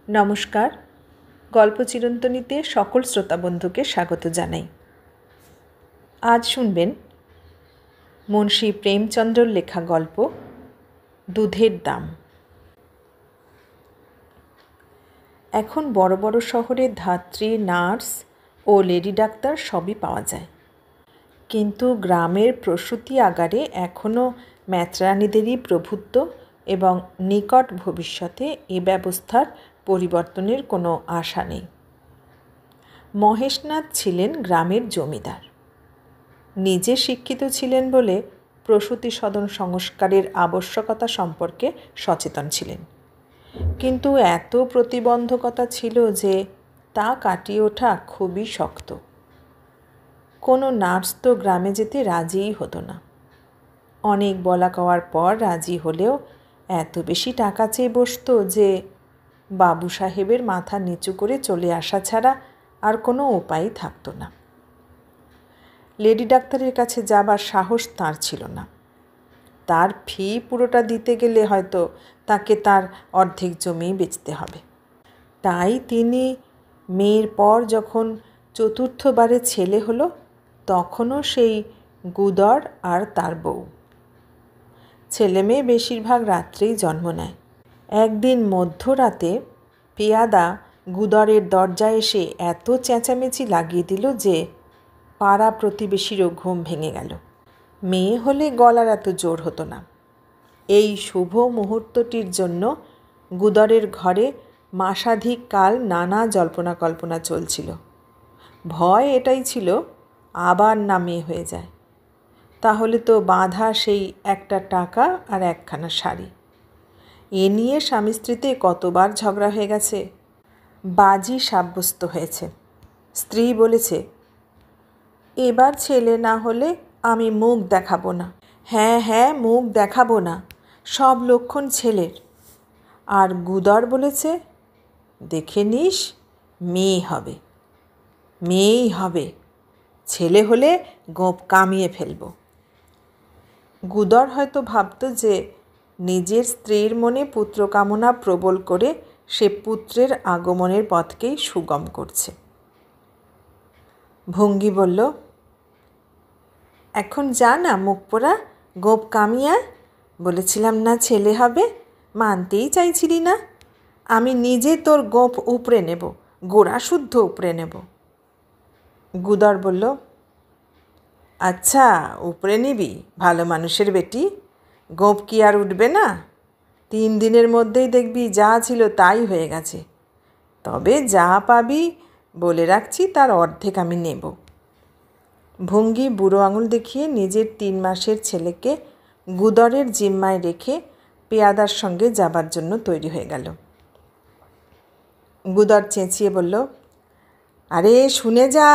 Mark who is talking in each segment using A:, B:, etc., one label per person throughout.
A: নমস্কার, গল্প চিরন্তনীতে সকল শ্রোতা বন্ধুকে স্বাগত জানাই। আজ শুনবেন মুন্সী প্রেমচন্দ্রর লেখা গল্প দুধের দাম। এখন বড় বড় শহরে ধাত্রী, নার্স ও লেডি ডাক্তার সবই পাওয়া যায়, কিন্তু গ্রামের প্রসূতি আগারে এখনও ম্যাত্রাণীদেরই প্রভুত্ব এবং নিকট ভবিষ্যতে এ ব্যবস্থার পরিবর্তনের কোনো আশা নেই। মহেশনাথ ছিলেন গ্রামের জমিদার। নিজে শিক্ষিত ছিলেন বলে প্রসূতি সদন সংস্কারের আবশ্যকতা সম্পর্কে সচেতন ছিলেন, কিন্তু এত প্রতিবন্ধকতা ছিল যে তা কাটিয়ে ওঠা খুবই শক্ত। কোনো নার্স তো গ্রামে যেতে রাজিই হতো না। অনেক বলা কওয়ার পর রাজি হলেও এত বেশি টাকা চেয়ে বসত যে বাবু সাহেবের মাথা নিচু করে চলে আসা ছাড়া আর কোনো উপায়ই থাকতো না। লেডি ডাক্তারের কাছে যাবার সাহস তাঁর ছিল না। তার ফি পুরোটা দিতে গেলে হয়তো তাকে তার অর্ধেক জমি বেচতে হবে। তাই তিনি মেয়ের পর যখন চতুর্থবারে ছেলে হলো, তখনও সেই গুদর আর তার বউ। ছেলে মেয়ে বেশিরভাগ রাত্রেই জন্ম নেয়। একদিন মধ্যরাতে পেয়াদা গুদরের দরজায় এসে এত চেঁচামেচি লাগিয়ে দিল যে পাড়া প্রতিবেশীরও ঘুম ভেঙে গেল। মেয়ে হলে গলার এত জোর হতো না। এই শুভ মুহূর্তটির জন্য গুদরের ঘরে মাসাধিক কাল নানা জল্পনা কল্পনা চলছিল। ভয় এটাই ছিল, আবার না মেয়ে হয়ে যায়, তাহলে তো বাঁধা সেই একটা টাকা আর একখানা শাড়ি। এ নিয়ে স্বামী স্ত্রীতে কতবার ঝগড়া হয়ে গেছে, বাজি সাব্যস্ত হয়েছে। স্ত্রী বলেছে, এবার ছেলে না হলে আমি মুখ দেখাবো না। হ্যাঁ, মুখ দেখাবো না, সব লক্ষণ ছেলের। আর গুদর বলেছে, দেখে নিস, মেয়ে হবে, মেয়েই হবে, ছেলে হলে গোঁপ কামিয়ে ফেলব। গুদর হয়তো ভাবত যে নিজের স্ত্রীর মনে পুত্র কামনা প্রবল করে সে পুত্রের আগমনের পথকেই সুগম করছে। ভঙ্গি বলল, এখন যা না মুখ পোড়া, গোঁপ কামিয়া। বলেছিলাম না ছেলে হবে, মানতেই চাইছিলি না। আমি নিজে তোর গোঁপ উপড়ে নেব, গোড়া শুদ্ধ উপড়ে নেব। গুদর বলল, আচ্ছা উপড়ে নিবি, ভালো মানুষের বেটি, গোঁপ কি আর উঠবে না? 3 দিনের মধ্যেই দেখবি যা ছিল তাই হয়ে গেছে। তবে যা পাবি বলে রাখছি, তার অর্ধেক আমি নেব। ভঙ্গি বুড়ো আঙুল দেখিয়ে নিজের 3 মাসের ছেলেকে গুদরের জিম্মায় রেখে পেয়াদার সঙ্গে যাবার জন্য তৈরি হয়ে গেল। গুদর চেঁচিয়ে বলল, আরে শুনে যা,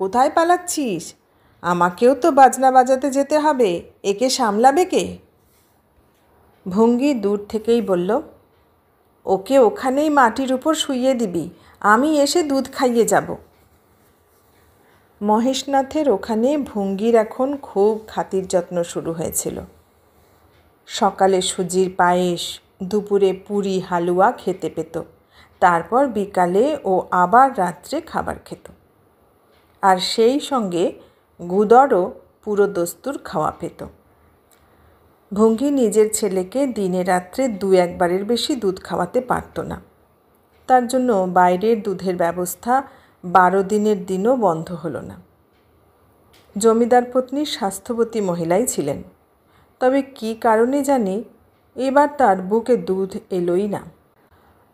A: কোথায় পালাচ্ছিস? আমাকেও তো বাজনা বাজাতে যেতে হবে, একে সামলাবে কে? ভঙ্গি দূর থেকেই বলল, ওকে ওখানেই মাটির উপর শুইয়ে দিবি, আমি এসে দুধ খাইয়ে যাব। মহেশনাথের ওখানে ভঙ্গির এখন খুব খাতির যত্ন শুরু হয়েছিল। সকালে সুজির পায়েস, দুপুরে পুরি হালুয়া খেতে পেত, তারপর বিকালে ও আবার রাত্রে খাবার খেত। আর সেই সঙ্গে গুদরও পুরো দস্তুর খাওয়া পেত। ভঙ্গি নিজের ছেলেকে দিনে রাত্রে 2-1 বারের বেশি দুধ খাওয়াতে পারত না। তার জন্য বাইরের দুধের ব্যবস্থা 12 দিনের দিনও বন্ধ হলো না। জমিদার পত্নী স্বাস্থ্যবতী মহিলাই ছিলেন, তবে কি কারণে জানি এবার তার বুকে দুধ এলোই না।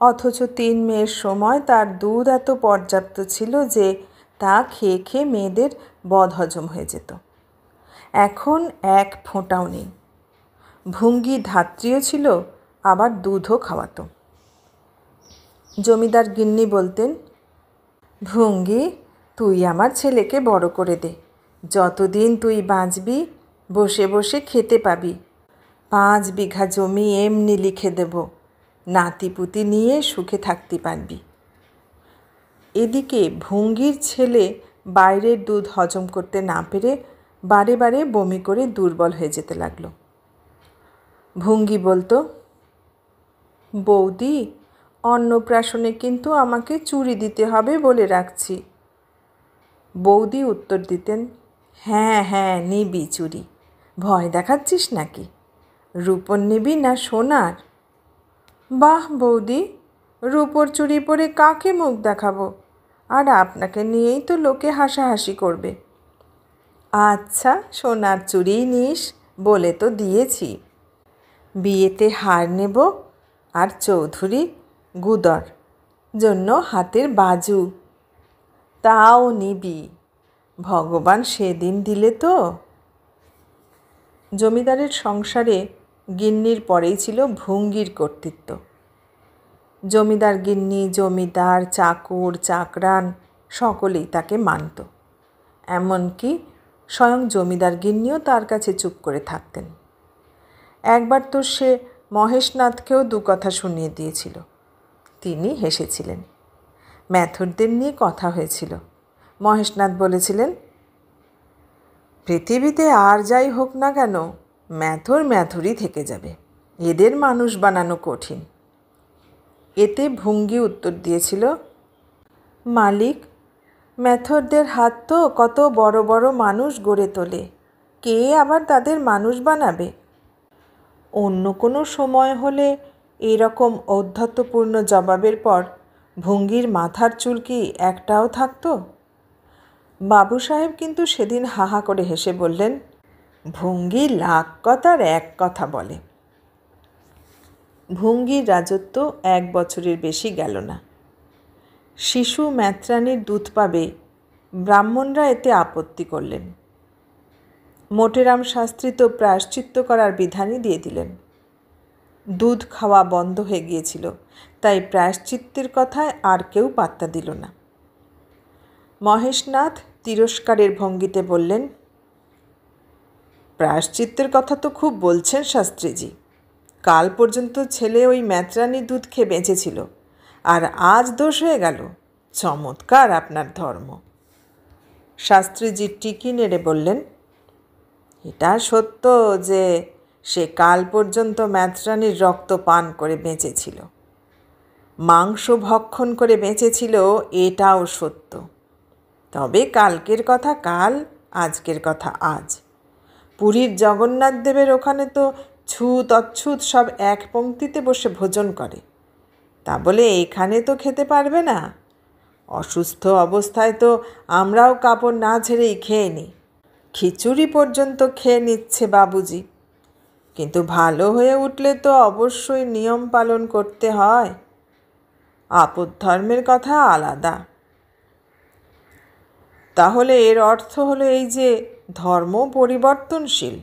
A: অথচ 3 মেয়ের সময় তার দুধ এত পর্যাপ্ত ছিল যে তা খেয়ে খেয়ে মেয়েদের বদহজম হয়ে যেত। এখন 1 ফোঁটাও নেই। ভঙ্গি ধাত্রীও ছিল, আবার দুধও খাওয়াতো। জমিদার গিন্নি বলতেন, ভঙ্গি তুই আমার ছেলেকে বড় করে দে, যতদিন তুই বাঁচবি বসে বসে খেতে পাবি। 5 বিঘা জমি এমনি লিখে দেব, নাতিপুতি নিয়ে সুখে থাকতে পারবি। এদিকে ভঙ্গির ছেলে বাইরের দুধ হজম করতে না পেরে বারে বারে বমি করে দুর্বল হয়ে যেতে লাগলো। ভঙ্গি বলতো, বৌদি অন্নপ্রাশনে কিন্তু আমাকে চুড়ি দিতে হবে বলে রাখছি। বৌদি উত্তর দিতেন, হ্যাঁ হ্যাঁ নিবি চুড়ি, ভয় দেখাচ্ছিস নাকি? রূপোর নিবি না সোনার? বাহ বৌদি, রূপোর চুড়ি পরে কাকে মুখ দেখাবো? আর আপনাকে নিয়েই তো লোকে হাসাহাসি করবে। আচ্ছা সোনার চুড়িই নিস, বলে তো দিয়েছি। বিয়েতে হার নেব আর চৌধুরী গুদর জন্য হাতের বাজু। তাও নিবি, ভগবান সেদিন দিলে তো। জমিদারের সংসারে গিন্নির পরেই ছিল ভুঙ্গির কর্তৃত্ব। জমিদার গিন্নি, জমিদার, চাকর, চাকরান সকলেই তাকে মানত। এমনকি স্বয়ং জমিদার গিন্নিও তার কাছে চুপ করে থাকতেন। একবার তো সে মহেশনাথকেও দু কথা শুনিয়ে দিয়েছিল। তিনি হেসেছিলেন। ম্যাথরদের নিয়ে কথা হয়েছিল। মহেশনাথ বলেছিলেন, পৃথিবীতে আর যাই হোক না কেন ম্যাথর ম্যাথরই থেকে যাবে, এদের মানুষ বানানো কঠিন। এতে ভুঙ্গি উত্তর দিয়েছিল, মালিক, ম্যাথরদের হাত তো কত বড় বড় মানুষ গড়ে তোলে, কে আবার তাদের মানুষ বানাবে? অন্য কোনো সময় হলে এরকম ঔদ্ধত্যপূর্ণ জবাবের পর ভুঙ্গির মাথার চুল কি একটাও থাকতো? বাবু সাহেব কিন্তু সেদিন হাহা করে হেসে বললেন, ভুঙ্গি লাখ কথার এক কথা বলে। ভুঙ্গির রাজত্ব 1 বছরের বেশি গেল না। শিশু ম্যাথরানির দুধ পাবে, ব্রাহ্মণরা এতে আপত্তি করলেন। মোটেরাম শাস্ত্রী তো প্রায়শ্চিত্ত করার বিধানই দিয়ে দিলেন। দুধ খাওয়া বন্ধ হয়ে গিয়েছিল, তাই প্রায়শ্চিত্তের কথায় আর কেউ পাত্তা দিল না। মহেশনাথ তিরস্কারের ভঙ্গিতে বললেন, প্রায়শ্চিত্তের কথা তো খুব বলছেন শাস্ত্রীজি। কাল পর্যন্ত ছেলে ওই ম্যাথরানির দুধ খেয়ে বেঁচেছিল, আর আজ দোষ হয়ে গেল। চমৎকার আপনার ধর্ম। শাস্ত্রীজি টিকি নেড়ে বললেন, এটা সত্য যে সে কাল পর্যন্ত ম্যাথরানির রক্ত পান করে বেঁচেছিল, মাংস ভক্ষণ করে বেঁচেছিল, এটাও সত্য। তবে কালকের কথা কাল, আজকের কথা আজ। পুরীর জগন্নাথ দেবের ওখানে তো ছুত অচ্ছুত সব এক পংক্তিতে বসে ভোজন করে, তা বলে এখানে তো খেতে পারবে না। অসুস্থ অবস্থায় তো আমরাও কাপড় না ঝেড়েই খেয়ে নিই, খিচুড়ি পর্যন্ত খেয়ে নিচ্ছে বাবুজি। কিন্তু ভালো হয়ে উঠলে তো অবশ্যই নিয়ম পালন করতে হয়। আপদ ধর্মের কথা আলাদা। তাহলে এর অর্থ হলো এই যে ধর্ম পরিবর্তনশীল,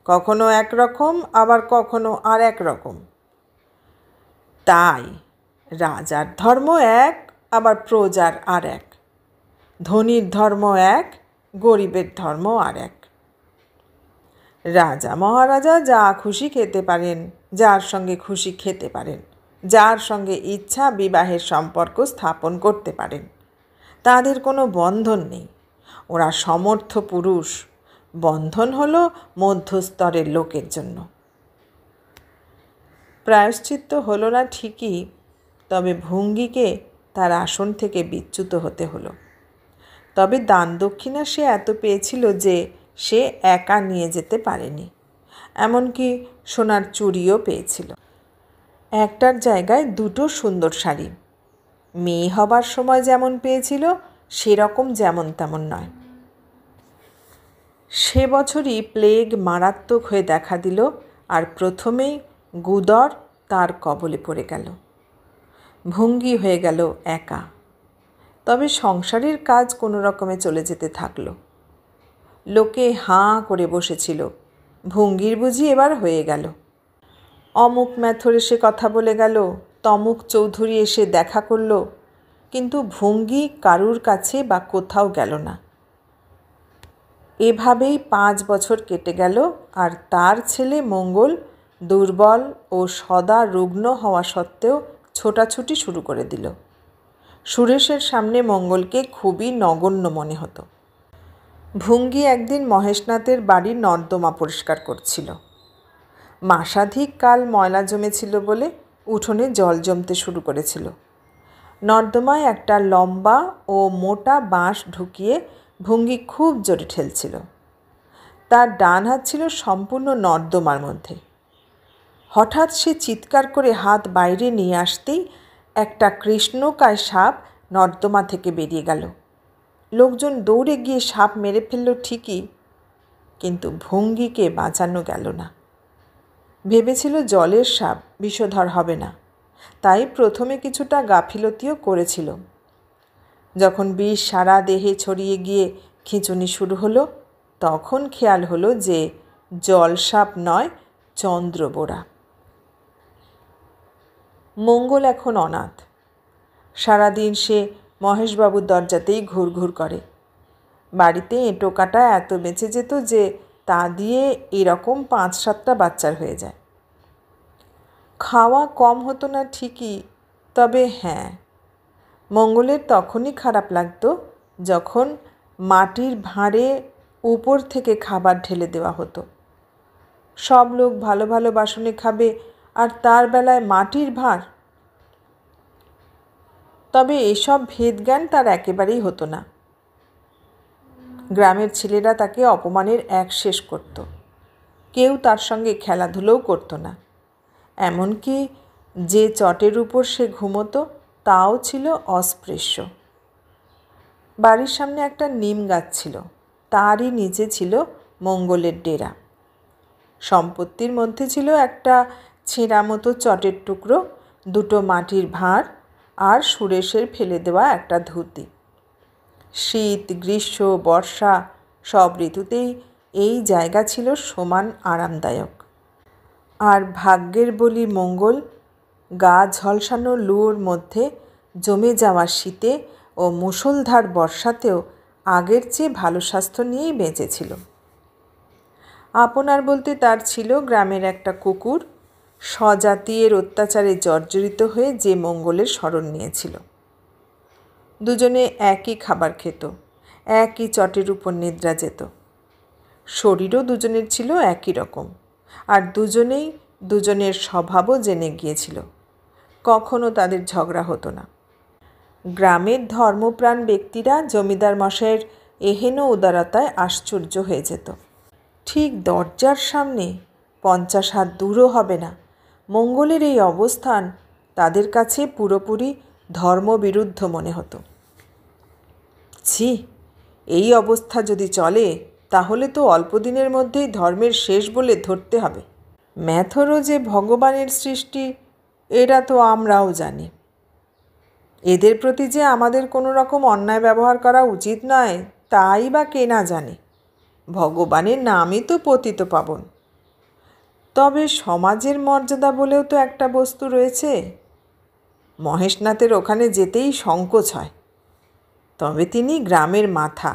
A: কখনো একরকম আবার কখনো আর এক রকম। তাই রাজার ধর্ম এক, আবার প্রজার আর এক। ধনীর ধর্ম এক, গরিবের ধর্ম আর এক। রাজা মহারাজা যা খুশি খেতে পারেন, যার সঙ্গে খুশি খেতে পারেন, যার সঙ্গে ইচ্ছা বিবাহের সম্পর্ক স্থাপন করতে পারেন। তাদের কোনো বন্ধন নেই, ওরা সমর্থ পুরুষ। বন্ধন হলো মধ্যস্তরের লোকের জন্য। প্রায়শ্চিত্ত হলো না ঠিকই, তবে ভুঙ্গিকে তার আসন থেকে বিচ্যুত হতে হলো। তবে দান দক্ষিণা সে এত পেয়েছিল যে সে একা নিয়ে যেতে পারেনি, এমনকি সোনার চুড়িও পেয়েছিল। একটার জায়গায় 2টো সুন্দর শাড়ি। মেয়ে হবার সময় যেমন পেয়েছিল সেরকম যেমন তেমন নয়। সে বছরই প্লেগ মারাত্মক হয়ে দেখা দিল, আর প্রথমেই গুদর তার কবলে পড়ে গেল। ভুঙ্গি হয়ে গেল একা। তবে সংসারের কাজ কোনো রকমে চলে যেতে থাকলো। লোকে হাঁ করে বসেছিল, ভুঙ্গির বুঝি এবার হয়ে গেল। অমুক ম্যাথর এসে কথা বলে গেল, তমুক চৌধুরী এসে দেখা করল, কিন্তু ভুঙ্গি কারুর কাছে বা কোথাও গেল না। এভাবেই 5 বছর কেটে গেল, আর তার ছেলে মঙ্গল দুর্বল ও সদা রুগ্ন হওয়া সত্ত্বেও ছোটাছুটি শুরু করে দিল। সুরেশের সামনে মঙ্গলকে খুবই নগণ্য মনে হতো। ভুঙ্গি একদিন মহেশনাথের বাড়ির নর্দমা পরিষ্কার করছিল। মাসাধিক কাল ময়লা জমেছিল বলে উঠোনে জল জমতে শুরু করেছিল। নর্দমায় একটা লম্বা ও মোটা বাঁশ ঢুকিয়ে ভঙ্গি খুব জোরে ঠেলছিল। তার ডান হাত ছিল সম্পূর্ণ নর্দমার মধ্যে। হঠাৎ সে চিৎকার করে হাত বাইরে নিয়ে আসতেই একটা কৃষ্ণকায় সাপ নর্দমা থেকে বেরিয়ে গেল। লোকজন দৌড়ে গিয়ে সাপ মেরে ফেলল ঠিকই, কিন্তু ভঙ্গিকে বাঁচানো গেল না। ভেবেছিল জলের সাপ, বিষধর হবে না, তাই প্রথমে কিছুটা গাফিলতিও করেছিল। যখন বিষ সারা দেহে ছড়িয়ে গিয়ে খিঁচুনি শুরু হলো, তখন খেয়াল হলো যে জল সাপ নয়, চন্দ্রবোরা। মঙ্গল এখন অনাথ। সারাদিন সে মহেশবাবুর দরজাতেই ঘুরঘুর করে। বাড়িতে এঁটো কাটা এত বেঁচে যেত যে তা দিয়ে এরকম 5-7টা বাচ্চার হয়ে যায়। খাওয়া কম হতো না ঠিকই, তবে হ্যাঁ, মঙ্গলের তখনই খারাপ লাগতো যখন মাটির ভাঁড়ে উপর থেকে খাবার ঢেলে দেওয়া হতো। সব লোক ভালো ভালো বাসনে খাবে, আর তার বেলায় মাটির ভাঁড়। তবে এসব ভেদজ্ঞান তার একেবারেই হতো না। গ্রামের ছেলেরা তাকে অপমানের এক শেষ করত। কেউ তার সঙ্গে খেলাধুলোও করতো না। এমনকি যে চটের উপর সে ঘুমোতো তাও ছিল অস্পৃশ্য। বাড়ির সামনে একটা নিম গাছ ছিল, তারই নিচে ছিল মঙ্গলের ডেরা। সম্পত্তির মধ্যে ছিল একটা ছেঁড়া মতো চটের টুকরো, 2টো মাটির ভাঁড় আর সুরেশের ফেলে দেওয়া একটা ধুতি। শীত, গ্রীষ্ম, বর্ষা সব ঋতুতেই এই জায়গা ছিল সমান আরামদায়ক। আর ভাগ্যের বলি মঙ্গল গা ঝলসানো লুয়োর মধ্যে জমে যাওয়া শীতে ও মুষলধার বর্ষাতেও আগের চেয়ে ভালো স্বাস্থ্য নিয়েই বেঁচেছিল। আপনার বলতে তার ছিল গ্রামের একটা কুকুর, স্বজাতীয়ের অত্যাচারে জর্জরিত হয়ে যে মঙ্গলের শরণ নিয়েছিল। দুজনে একই খাবার খেত, একই চটের উপর নিদ্রা যেত। শরীরও দুজনের ছিল একই রকম, আর দুজনেই দুজনের স্বভাবও জেনে গিয়েছিল। কখনো তাদের ঝগড়া হতো না। গ্রামের ধর্মপ্রাণ ব্যক্তিরা জমিদার মশাইয়ের এহেন উদারতায় আশ্চর্য হয়ে যেত। ঠিক দরজার সামনে 50 হাত দূরও হবে না মঙ্গলের এই অবস্থান তাদের কাছে পুরোপুরি ধর্মবিরুদ্ধ মনে হতো। ছি, এই অবস্থা যদি চলে তাহলে তো অল্পদিনের মধ্যেই ধর্মের শেষ বলে ধরতে হবে। ম্যাথরও যে ভগবানের সৃষ্টি এটা তো আমরাও জানি। এদের প্রতি যে আমাদের কোনো রকম অন্যায় ব্যবহার করা উচিত নয় তাই বা কে না জানে। ভগবানের নামই তো পতিতপাবন। তবে সমাজের মর্যাদা বলেও তো একটা বস্তু রয়েছে। মহেশনাথের ওখানে যেতেই সংকোচ হয়। তবে তিনি গ্রামের মাথা,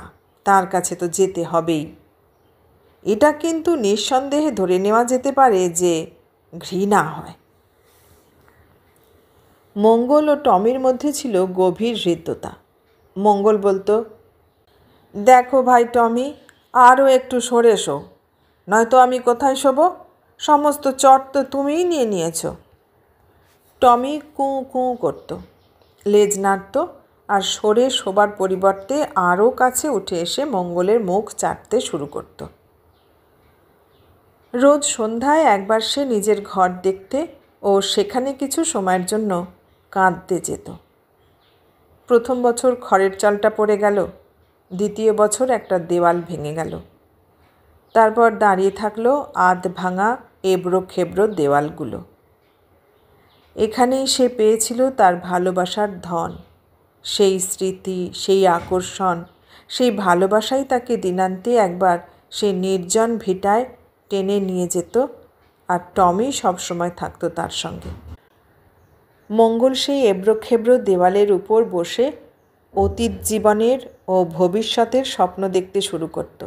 A: তার কাছে তো যেতে হবেই। এটা কিন্তু নিঃসন্দেহে ধরে নেওয়া যেতে পারে যে ঘৃণা হয়। মঙ্গল ও টমির মধ্যে ছিল গভীর হৃদ্যতা। মঙ্গল বলতো, দেখো ভাই টমি, আরও একটু সরে এসো, নয়তো আমি কোথায় শোবো? সমস্ত চট তো তুমিই নিয়ে নিয়েছ। টমি কুঁ কুঁ করত, লেজ নাড়ত আর সরে শোবার পরিবর্তে আরও কাছে উঠে এসে মঙ্গলের মুখ চাটতে শুরু করত। রোজ সন্ধ্যায় একবার সে নিজের ঘর দেখতে ও সেখানে কিছু সময়ের জন্য কাঁদতে যেত। প্রথম বছর খড়ের চালটা পড়ে গেল, দ্বিতীয় বছর একটা দেওয়াল ভেঙে গেল। তারপর দাঁড়িয়ে থাকলো আধ ভাঙা এবড়ো খেবড়ো দেওয়ালগুলো। এখানেই সে পেয়েছিল তার ভালোবাসার ধন, সেই স্মৃতি, সেই আকর্ষণ, সেই ভালোবাসাই তাকে দিনান্তে একবার সেই নির্জন ভিটায় টেনে নিয়ে যেত, আর টমি সবসময় থাকতো তার সঙ্গে। মঙ্গল সেই এবড়ো খেবড়ো দেওয়ালের উপর বসে অতীত জীবনের ও ভবিষ্যতের স্বপ্ন দেখতে শুরু করত,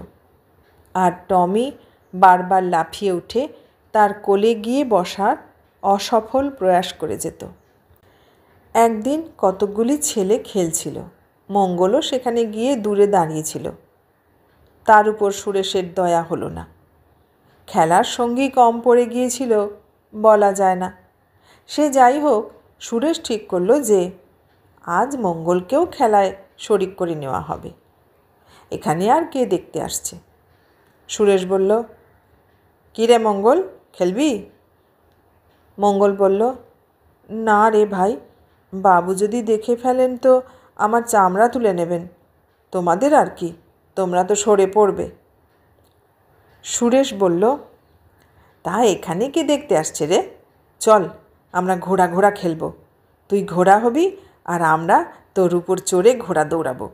A: আর টমি বারবার লাফিয়ে উঠে তার কোলে গিয়ে বসার অসফল প্রয়াস করে যেত। একদিন কতকগুলি ছেলে খেলছিল, মঙ্গলও সেখানে গিয়ে দূরে দাঁড়িয়েছিল। তার উপর সুরেশের দয়া হলো না। খেলার সঙ্গী কম পড়ে গিয়েছিল বলা যায় না, সে যাই হোক, সুরেশ ঠিক করল যে আজ মঙ্গলকেও খেলায় শরিক করে নেওয়া হবে। এখানে আর কে দেখতে আসছে? সুরেশ বলল, কী রে মঙ্গল, খেলবি? মঙ্গল বলল, না রে ভাই, বাবু যদি দেখে ফেলেন তো আমার চামড়া তুলে নেবেন। তোমাদের আর কি, তোমরা তো সরে পড়বে। সুরেশ বলল, তা এখানে কে দেখতে আসছে রে? চল, আমরা ঘোড়া ঘোড়া খেলব। তুই ঘোড়া হবি আর আমরা তোর উপর চড়ে ঘোড়া দৌড়াবো।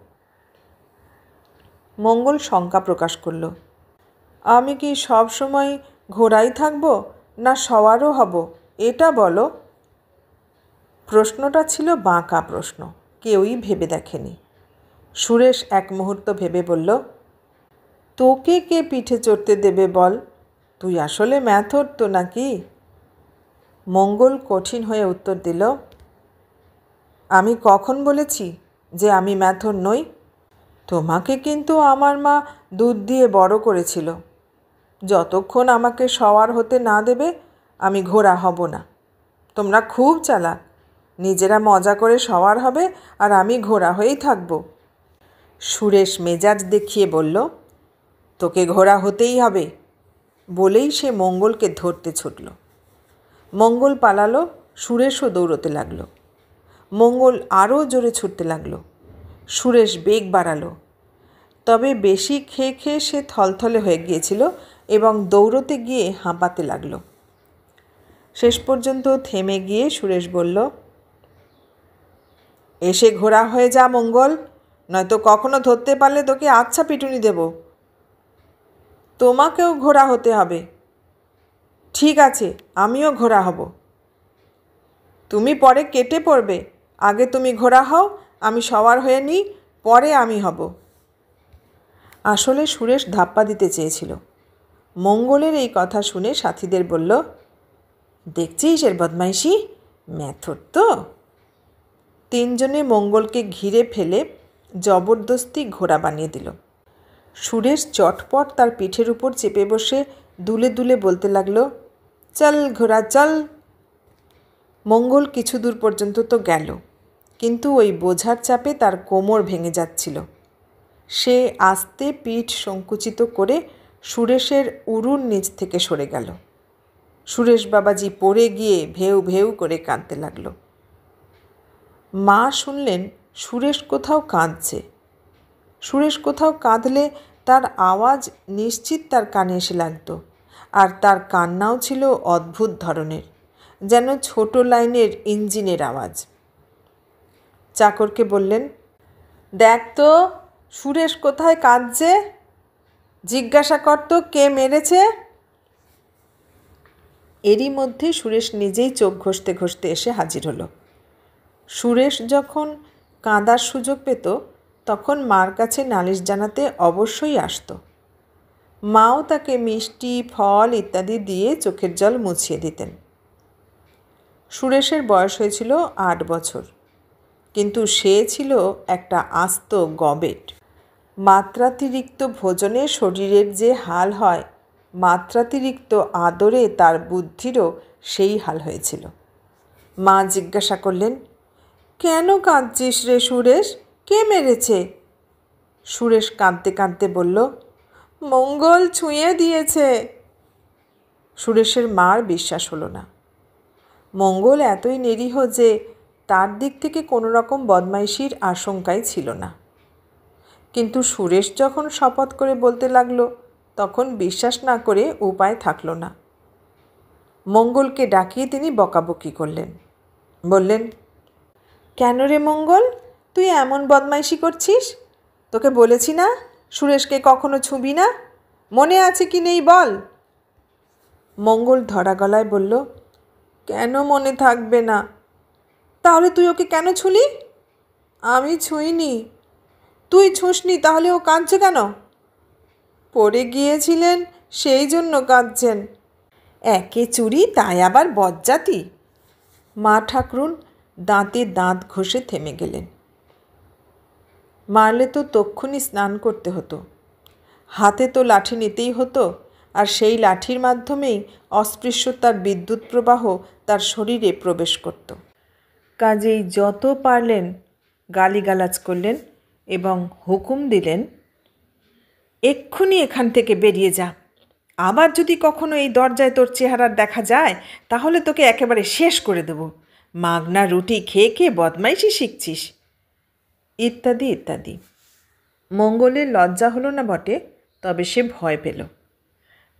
A: মঙ্গল শঙ্কা প্রকাশ করল, আমি কি সব সময় ঘোড়াই থাকব, না সওয়ারও হব, এটা বলো। প্রশ্নটা ছিল বাঁকা প্রশ্ন, কেউই ভেবে দেখেনি। সুরেশ এক মুহূর্ত ভেবে বলল, তোকে কে পিঠে চড়তে দেবে বল? তুই আসলে ম্যাথর তো নাকি? মঙ্গল কঠিন হয়ে উত্তর দিল, আমি কখন বলেছি যে আমি ম্যাথর নই? তোমাকে কিন্তু আমার মা দুধ দিয়ে বড় করেছিল। যতক্ষণ আমাকে সওয়ার হতে না দেবে আমি ঘোড়া হব না। তোমরা খুব চালাক, নিজেরা মজা করে সওয়ার হবে আর আমি ঘোড়া হয়েই থাকব। সুরেশ মেজাজ দেখিয়ে বলল, তোকে ঘোড়া হতেই হবে। বলেই সে মঙ্গলকে ধরতে ছুটল। মঙ্গল পালালো, সুরেশও দৌড়তে লাগলো। মঙ্গল আরও জোরে ছুটতে লাগলো। সুরেশ বেগ বাড়ালো। তবে বেশি খেয়ে খেয়ে সে থলথলে হয়ে গিয়েছিল এবং দৌড়তে গিয়ে হাঁপাতে লাগলো। শেষ পর্যন্ত থেমে গিয়ে সুরেশ বলল, এসে ঘোড়া হয়ে যা মঙ্গল, নয়তো কখনো ধরতে পারলে তোকে আচ্ছা পিটুনি দেব। তোমাকেও ঘোড়া হতে হবে। ঠিক আছে, আমিও ঘোড়া হব। তুমি পরে কেটে পড়বে, আগে তুমি ঘোড়া হও, আমি সওয়ার হয়ে নিই, পরে আমি হব। আসলে সুরেশ ধাপ্পা দিতে চেয়েছিল। মঙ্গলের এই কথা শুনে সাথীদের বলল, দেখছিস এর বদমাইশি, ম্যাথর তো। তিনজনে মঙ্গলকে ঘিরে ফেলে জবরদস্তি ঘোড়া বানিয়ে দিল। সুরেশ চটপট তার পিঠের উপর চেপে বসে দুলে দুলে বলতে লাগলো, চল ঘোড়া চল। মঙ্গল কিছু দূর পর্যন্ত তো গেল, কিন্তু ওই বোঝার চাপে তার কোমর ভেঙে যাচ্ছিল। সে আস্তে পিঠ সংকুচিত করে সুরেশের উরুর নিচ থেকে সরে গেল। সুরেশ বাবাজি পড়ে গিয়ে ভেউ ভেউ করে কাঁদতে লাগল। মা শুনলেন সুরেশ কোথাও কাঁদছে। সুরেশ কোথাও কাঁদলে তার আওয়াজ নিশ্চিত তার কানে এসে লাগতো, আর তার কান্নাও ছিল অদ্ভুত ধরনের, যেন ছোট লাইনের ইঞ্জিনের আওয়াজ। চাকরকে বললেন, দেখ তো সুরেশ কোথায় কাঁদছে, জিজ্ঞাসা করতো কে মেরেছে। এরই মধ্যে সুরেশ নিজেই চোখ ঘষতে ঘষতে এসে হাজির হলো। সুরেশ যখন কাঁদার সুযোগ পেত তখন মার কাছে নালিশ জানাতে অবশ্যই আসতো। মাও তাকে মিষ্টি, ফল ইত্যাদি দিয়ে চোখের জল মুছিয়ে দিতেন। সুরেশের বয়স হয়েছিল 8 বছর, কিন্তু সে ছিল একটা আস্ত গবেট। মাত্রাতিরিক্ত ভোজনে শরীরের যে হাল হয়, মাত্রাতিরিক্ত আদরে তার বুদ্ধিরও সেই হাল হয়েছিল। মা জিজ্ঞাসা করলেন, কেন কাঁদছিস রে সুরেশ, কে মেরেছে? সুরেশ কাঁদতে কাঁদতে বলল, মঙ্গল ছুঁয়ে দিয়েছে। সুরেশের মার বিশ্বাস হলো না। মঙ্গল এতই নিরীহ যে তার দিক থেকে কোনো রকম বদমাইশির আশঙ্কাই ছিল না। কিন্তু সুরেশ যখন শপথ করে বলতে লাগলো তখন বিশ্বাস না করে উপায় থাকলো না। মঙ্গলকে ডাকিয়ে তিনি বকাবকি করলেন। বললেন, কেন রে মঙ্গল, তুই এমন বদমাইশি করছিস? তোকে বলেছি না সুরেশকে কখনো ছুঁবি না, মনে আছে কি নেই বল। মঙ্গল ধরা গলায় বলল, কেন মনে থাকবে না? তাহলে তুই ওকে কেন ছুঁলি? আমি ছুঁইনি। তুই ছুঁসনি, তাহলে ও কাঁদছে কেন? পড়ে গিয়েছিলেন সেই জন্য কাঁদছেন। একে চুরি তাই আবার বজ্জাতি। মা ঠাকরুন দাঁতে দাঁত ঘষে থেমে গেলেন। মারলে তো তক্ষুনি স্নান করতে হতো, হাতে তো লাঠি নিতেই হতো, আর সেই লাঠির মাধ্যমেই অস্পৃশ্যতার বিদ্যুৎ প্রবাহ তার শরীরে প্রবেশ করত। কাজেই যত পারলেন গালিগালাজ করলেন এবং হুকুম দিলেন, এক্ষুনি এখান থেকে বেরিয়ে যা, আবার যদি কখনো এই দরজায় তোর চেহারা দেখা যায় তাহলে তোকে একেবারে শেষ করে দেব, মাগনা রুটি খেয়ে খেয়ে বদমাইশি শিখছিস, ইত্যাদি ইত্যাদি। মঙ্গলের লজ্জা হলো না বটে, তবে সে ভয় পেল।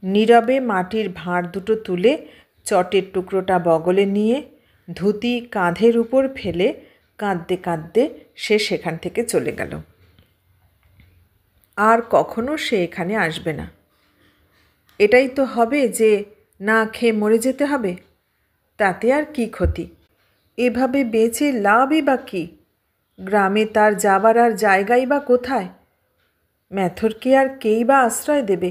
A: নীরবে মাটির ভাঁড় দুটো তুলে চটের টুকরোটা বগলে নিয়ে ধুতি কাঁধের উপর ফেলে কাঁদতে কাঁদতে সে সেখান থেকে চলে গেল। আর কখনো সে এখানে আসবে না। এটাই তো হবে যে না খেয়ে মরে যেতে হবে, তাতে আর কি ক্ষতি? এভাবে বেঁচে লাভই বা কী? গ্রামে তার যাবার আর জায়গাই বা কোথায়? ম্যাথরকে আর কেই বা আশ্রয় দেবে?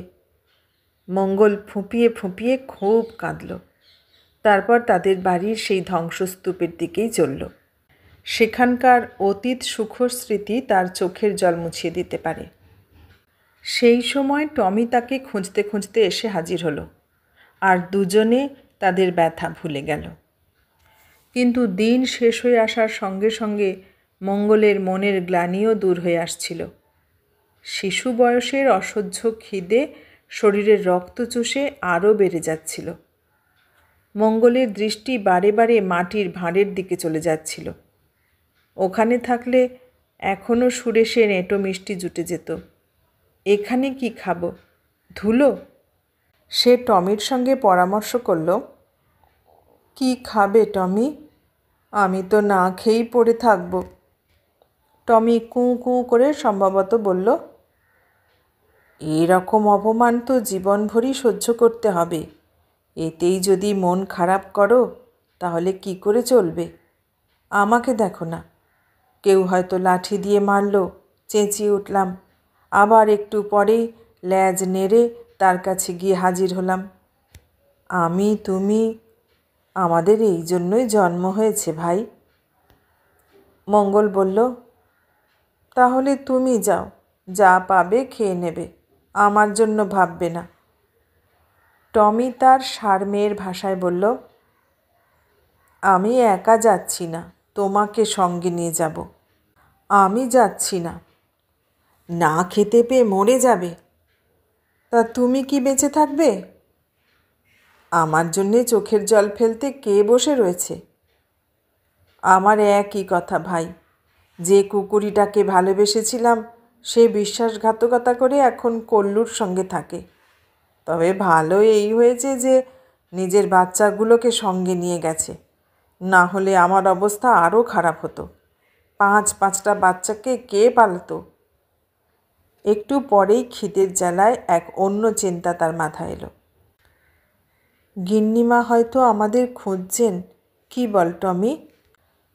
A: মঙ্গল ফুঁপিয়ে ফুঁপিয়ে খুব কাঁদল। তারপর তাদের বাড়ির সেই ধ্বংসস্তূপের দিকেই চলল। সেখানকার অতীত সুখ স্মৃতি তার চোখের জল মুছিয়ে দিতে পারে। সেই সময় টমি তাকে খুঁজতে খুঁজতে এসে হাজির হলো, আর দুজনে তাদের ব্যথা ভুলে গেল। কিন্তু দিন শেষ হয়ে আসার সঙ্গে সঙ্গে মঙ্গলের মনের গ্লানিও দূর হয়ে আসছিল। শিশু বয়সের অসহ্য খিদে শরীরের রক্ত চুষে আরও বেড়ে যাচ্ছিল। মঙ্গলের দৃষ্টি বারে বারে মাটির ভাঁড়ের দিকে চলে যাচ্ছিল। ওখানে থাকলে এখনও সুরেশের এঁটো মিষ্টি জুটে যেত। এখানে কি খাবো? ধুলো? সে টমির সঙ্গে পরামর্শ করল, কি খাবে টমি? আমি তো না খেয়েই পড়ে থাকব। টমি কুঁ কুঁ করে সম্ভবত বলল, এরকম অপমান তো জীবনভরই সহ্য করতে হবে। এতেই যদি মন খারাপ করো তাহলে কি করে চলবে? আমাকে দেখো না, কেউ হয়তো লাঠি দিয়ে মারল, চেঁচিয়ে উঠলাম, আবার একটু পরেই ল্যাজ নেড়ে তার কাছে গিয়ে হাজির হলাম। আমি তুমি, আমাদের এই জন্যই জন্ম হয়েছে ভাই। মঙ্গল বলল, তাহলে তুমি যাও, যা পাবে খেয়ে নেবে, আমার জন্য ভাববে না। টমি তার সারমেয়ের ভাষায় বলল, আমি একা যাচ্ছি না, তোমাকে সঙ্গে নিয়ে যাব। আমি যাচ্ছি না। না খেতে পেয়ে মরে যাবে, তা তুমি কি বেঁচে থাকবে? আমার জন্যে চোখের জল ফেলতে কে বসে রয়েছে? আমার একই কথা ভাই, যে কুকুরিটাকে ভালোবেসেছিলাম সে বিশ্বাসঘাতকতা করে এখন কল্লুর সঙ্গে থাকে। তবে ভালো এই হয়েছে যে নিজের বাচ্চাগুলোকে সঙ্গে নিয়ে গেছে, না হলে আমার অবস্থা আরও খারাপ হতো। 5-5টা বাচ্চাকে কে পালতো? একটু পরেই খিদের জ্বালায় এক অন্য চিন্তা তার মাথায় এলো। গিন্নিমা হয়তো আমাদের খুঁজছেন, কি বল টমি?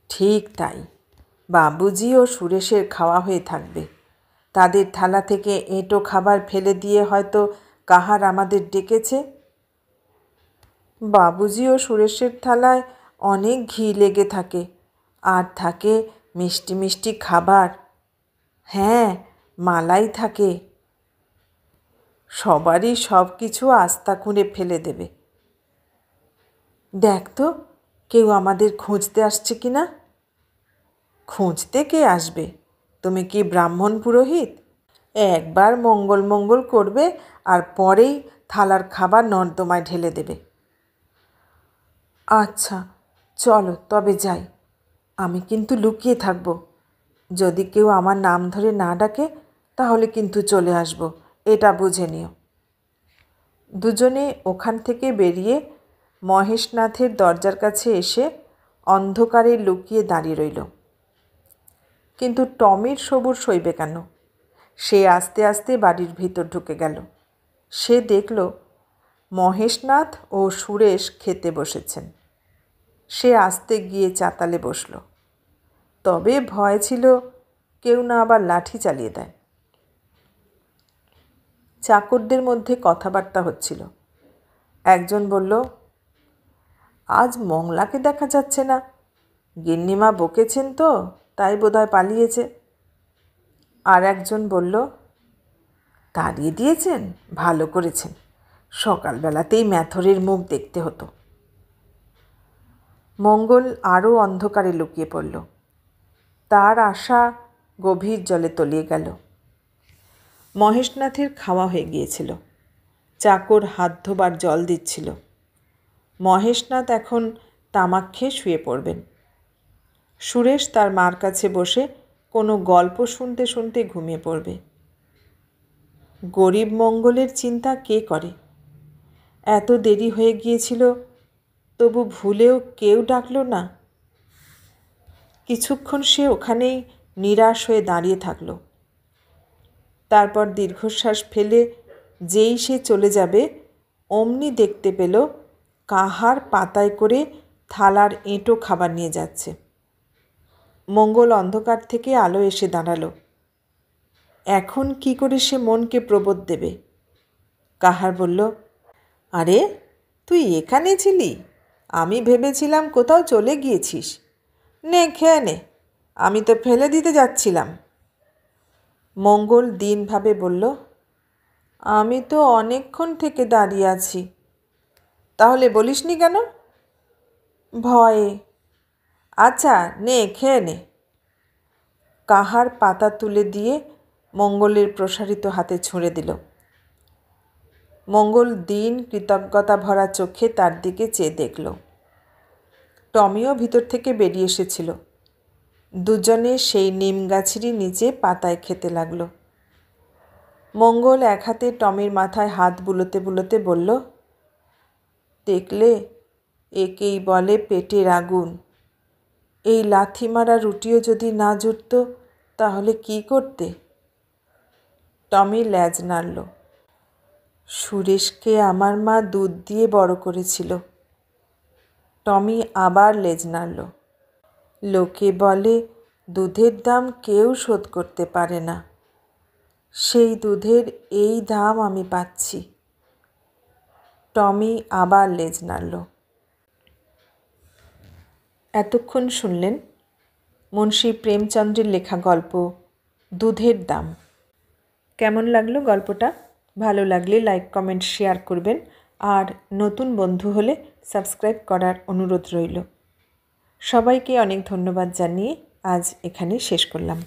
A: ঠিক তাই, বাবুজি ও সুরেশের খাওয়া হয়ে থাকবে। তাদের থালা থেকে এঁটো খাবার ফেলে দিয়ে হয়তো কাহার আমাদের ডেকেছে। বাবুজি ও সুরেশের থালায় অনেক ঘি লেগে থাকে, আর থাকে মিষ্টি মিষ্টি খাবার। হ্যাঁ, মালাই থাকে। সবারই সব কিছু আস্তা খুঁড়ে ফেলে দেবে। দেখ তো কেউ আমাদের খুঁজতে আসছে কি না? খুঁজতে কে আসবে? তুমি কি ব্রাহ্মণ পুরোহিত? একবার মঙ্গল মঙ্গল করবে আর পরেই থালার খাবার নর্দমায় ঢেলে দেবে। আচ্ছা চলো তবে যাই, আমি কিন্তু লুকিয়ে থাকব। যদি কেউ আমার নাম ধরে না ডাকে তাহলে কিন্তু চলে আসব, এটা বুঝে নিও। দুজনে ওখান থেকে বেরিয়ে মহেশনাথের দরজার কাছে এসে অন্ধকারে লুকিয়ে দাঁড়িয়ে রইল। কিন্তু টমির সবুর সইবে কেন? সে আস্তে আস্তে বাড়ির ভিতর ঢুকে গেল। সে দেখল মহেশনাথ ও সুরেশ খেতে বসেছেন। সে আস্তে গিয়ে চাতালে বসল। তবে ভয় ছিল কেউ না আবার লাঠি চালিয়ে দেয়। চাকরদের মধ্যে কথাবার্তা হচ্ছিল। একজন বলল, আজ মংলাকে দেখা যাচ্ছে না, গিন্নিমা বকেছেন তো তাই বোধহয় পালিয়েছে। আর একজন বলল, তাড়িয়ে দিয়েছেন, ভালো করেছেন, সকালবেলাতেই ম্যাথরের মুখ দেখতে হতো। মঙ্গল আরও অন্ধকারে লুকিয়ে পড়ল। তার আশা গভীর জলে তলিয়ে গেল। মহেশনাথের খাওয়া হয়ে গিয়েছিল। চাকর হাত ধোবার জল দিচ্ছিল। মহেশনাথ এখন তামাক খেয়ে শুয়ে পড়বেন। সুরেশ তার মার কাছে বসে কোনো গল্প শুনতে শুনতে ঘুমিয়ে পড়বে। গরিব মঙ্গলের চিন্তা কে করে? এত দেরি হয়ে গিয়েছিল, তবু ভুলেও কেউ ডাকল না। কিছুক্ষণ সে ওখানেই নিরাশ হয়ে দাঁড়িয়ে থাকল। তারপর দীর্ঘশ্বাস ফেলে যেই সে চলে যাবে, অমনি দেখতে পেল কাহার পাতায় করে থালার এঁটো খাবার নিয়ে যাচ্ছে। মঙ্গল অন্ধকার থেকে আলো এসে দাঁড়ালো। এখন কি করে সে মনকে প্রবোধ দেবে? কাহার বলল, আরে তুই এখানে ছিলি? আমি ভেবেছিলাম কোথাও চলে গিয়েছিস। নে খেয়ে নে, আমি তো ফেলে দিতে যাচ্ছিলাম। মঙ্গল দীনভাবে বলল, আমি তো অনেকক্ষণ থেকে দাঁড়িয়ে আছি। তাহলে বলিসনি কেন? ভয়ে। আচ্ছা নে খেয়ে নে। কাহার পাতা তুলে দিয়ে মঙ্গলের প্রসারিত হাতে ছুঁড়ে দিল। মঙ্গল দীন কৃতজ্ঞতা ভরা চোখে তার দিকে চেয়ে দেখল। টমিও ভিতর থেকে বেরিয়ে এসেছিল। দুজনে সেই নিম গাছেরই নিচে পাতায় খেতে লাগল। মঙ্গল এক হাতে টমির মাথায় হাত বুলোতে বুলোতে বলল, দেখলে, একেই বলে পেটের আগুন। এই লাথি মারা রুটিও যদি না জুটত, তাহলে কি করতে? টমি ল্যাজ নাড়ল। সুরেশকে আমার মা দুধ দিয়ে বড় করেছিল। টমি আবার লেজ নাড়ল। লোকে বলে দুধের দাম কেউ শোধ করতে পারে না। সেই দুধের এই দাম আমি পাচ্ছি। টমি আবার লেজ নাড়ল। এতক্ষণ শুনলেন মুন্সী প্রেমচন্দ্রের লেখা গল্প দুধের দাম। কেমন লাগলো গল্পটা? ভালো লাগলে লাইক, কমেন্ট, শেয়ার করবেন। আর নতুন বন্ধু হলে সাবস্ক্রাইব করার অনুরোধ রইল। সবাইকে অনেক ধন্যবাদ জানিয়ে আজ এখানে শেষ করলাম।